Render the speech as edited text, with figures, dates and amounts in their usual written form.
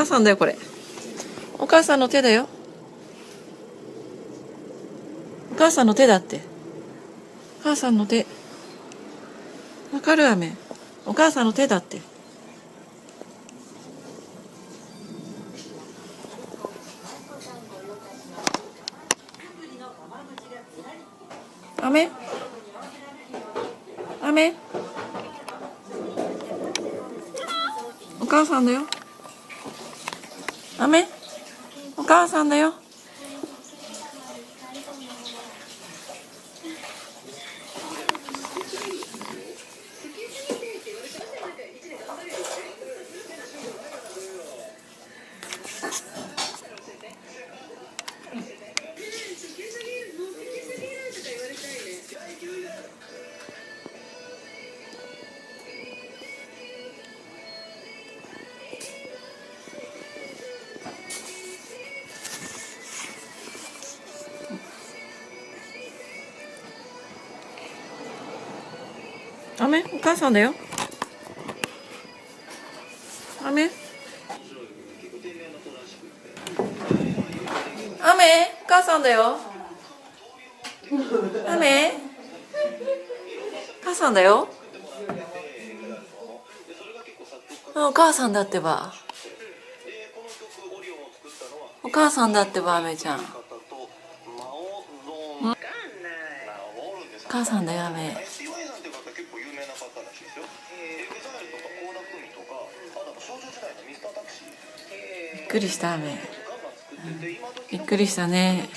母さんだよこれ。お母さんの手だよ。お母さんの手だって。お母さんの手。わかる？雨。お母さんの手だって。雨？雨？お母さんだよ。雨？お母さんだよ。雨？お母さんだよ。雨？雨？お母さんだよ。雨？お母さんだよ。お母さんだってば。お母さんだってば、雨ちゃん。お母さんだよ、雨。びっくりした、雨。びっくりしたね。